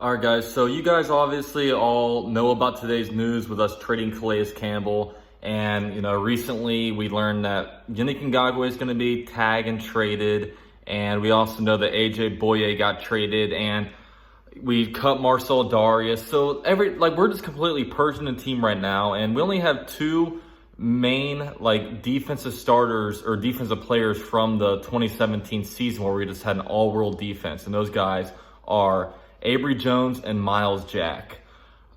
All right, guys. So you guys obviously all know about today's news with us trading Calais Campbell. And, recently we learned that Yannick Ngakoue is going to be tagged and traded. And we also know that AJ Boye got traded. And we cut Marcel Darius. So we're just completely purging the team right now. And we only have two main defensive starters or defensive players from the 2017 season where we just had an all-world defense. And those guys are Avery Jones and Miles Jack.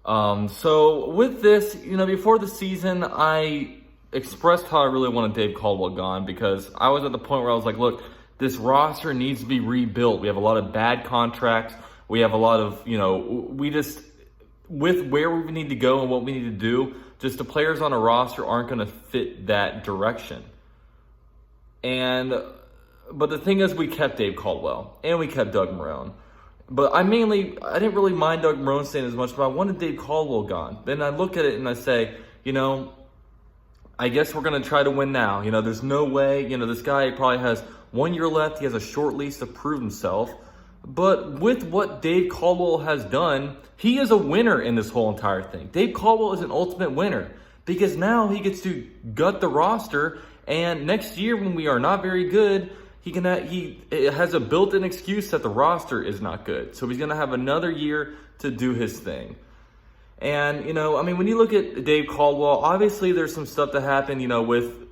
So with this, before the season, I expressed how I really wanted Dave Caldwell gone because I was at the point where I was like, look, this roster needs to be rebuilt. We have a lot of bad contracts. We have a lot of, with where we need to go and what we need to do, just the players on a roster aren't going to fit that direction. But the thing is, we kept Dave Caldwell and we kept Doug Marrone. But I didn't really mind Doug Marrone staying as much, but I wanted Dave Caldwell gone. Then I look at it and I say, I guess we're going to try to win now. There's no way, this guy probably has 1 year left. He has a short lease to prove himself. But with what Dave Caldwell has done, he is a winner in this whole entire thing. Dave Caldwell is an ultimate winner because now he gets to gut the roster. And next year when we are not very good, he has a built-in excuse that the roster is not good. So he's going to have another year to do his thing. And, when you look at Dave Caldwell, obviously there's some stuff that happened,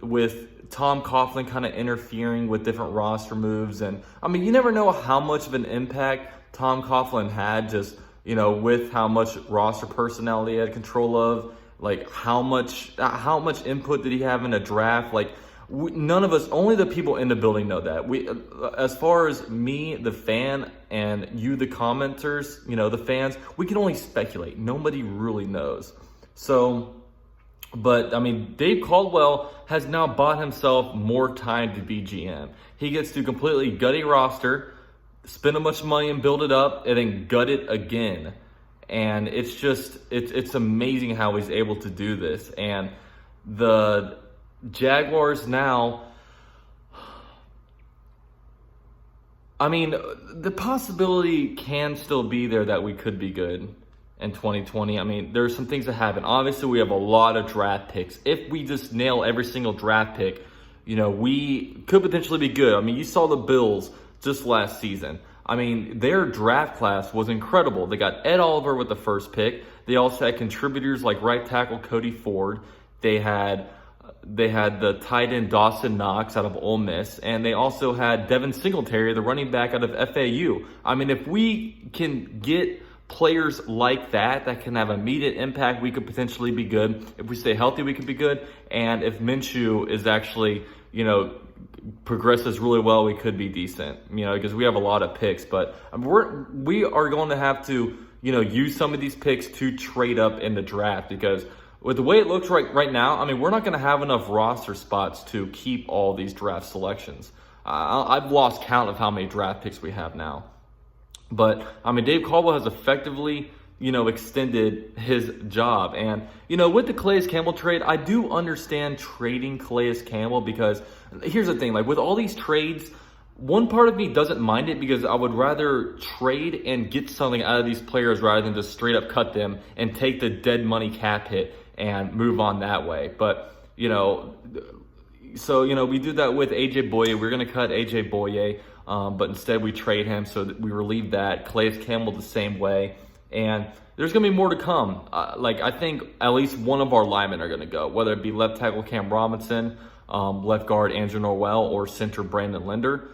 with Tom Coughlin kind of interfering with different roster moves. And, you never know how much of an impact Tom Coughlin had just, with how much roster personnel he had control of. Like, how much input did he have in a draft? None of us, only the people in the building know that. As far as me, the fan, and you, the commenters, the fans, we can only speculate. Nobody really knows. So, but Dave Caldwell has now bought himself more time to be GM. He gets to completely gut a roster, spend a bunch of money and build it up, and then gut it again. And it's amazing how he's able to do this. And the Jaguars now, the possibility can still be there that we could be good in 2020. There's some things that happen. Obviously, we have a lot of draft picks. If we just nail every single draft pick, we could potentially be good. You saw the Bills just last season. Their draft class was incredible. They got Ed Oliver with the first pick. They also had contributors like right tackle Cody Ford. They had the tight end Dawson Knox out of Ole Miss, and they also had Devin Singletary, the running back out of FAU. If we can get players like that can have immediate impact, we could potentially be good. If we stay healthy, we could be good. And if Minshew is actually, progresses really well, we could be decent, because we have a lot of picks. But we are going to have to, use some of these picks to trade up in the draft because with the way it looks right now, we're not going to have enough roster spots to keep all these draft selections. I've lost count of how many draft picks we have now. But, Dave Caldwell has effectively, extended his job. And, with the Calais Campbell trade, I do understand trading Calais Campbell because here's the thing. With all these trades, one part of me doesn't mind it because I would rather trade and get something out of these players rather than just straight up cut them and take the dead money cap hit and move on that way. But, we do that with AJ Boye. We're going to cut AJ Boye, but instead we trade him, so that we relieve that. Calais Campbell the same way. And there's going to be more to come. I think at least one of our linemen are going to go, whether it be left tackle Cam Robinson, left guard Andrew Norwell, or center Brandon Linder.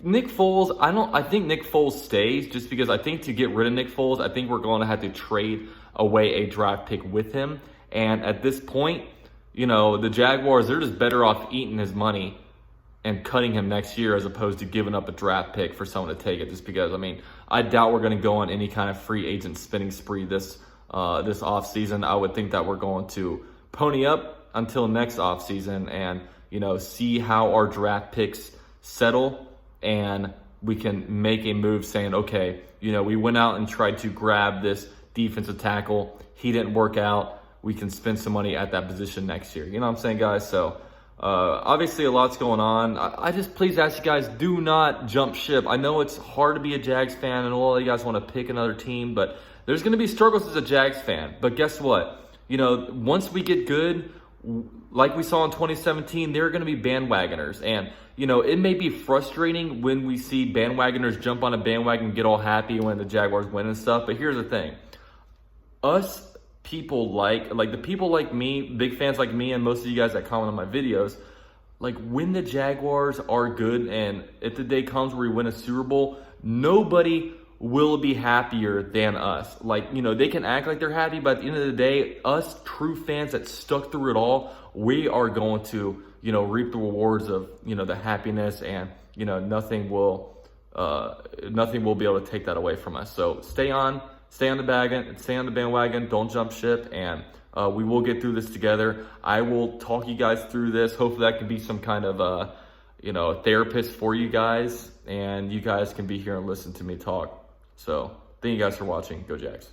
Nick Foles, I think Nick Foles stays just because I think to get rid of Nick Foles, I think we're going to have to trade away a draft pick with him. And at this point, the Jaguars, they're just better off eating his money and cutting him next year as opposed to giving up a draft pick for someone to take it. Just because, I doubt we're going to go on any kind of free agent spending spree this offseason. I would think that we're going to pony up until next offseason and, see how our draft picks settle, and we can make a move saying, okay, we went out and tried to grab this defensive tackle. He didn't work out. We can spend some money at that position next year. You know what I'm saying, guys? So Obviously, a lot's going on. I just please ask you guys, do not jump ship. I know it's hard to be a Jags fan, and all of you guys want to pick another team, but there's going to be struggles as a Jags fan. But guess what? Once we get good, like we saw in 2017, there are going to be bandwagoners. And, it may be frustrating when we see bandwagoners jump on a bandwagon and get all happy when the Jaguars win and stuff. But here's the thing. Us people like the people like me, big fans like me, and most of you guys that comment on my videos, like when the Jaguars are good and if the day comes where we win a Super Bowl, nobody will be happier than us. They can act like they're happy, but at the end of the day, us true fans that stuck through it all, we are going to, reap the rewards of, the happiness, and, nothing will be able to take that away from us. So stay on the bandwagon, don't jump ship, and we will get through this together. I will talk you guys through this. Hopefully that can be some kind of, a therapist for you guys, and you guys can be here and listen to me talk. So thank you guys for watching. Go Jags.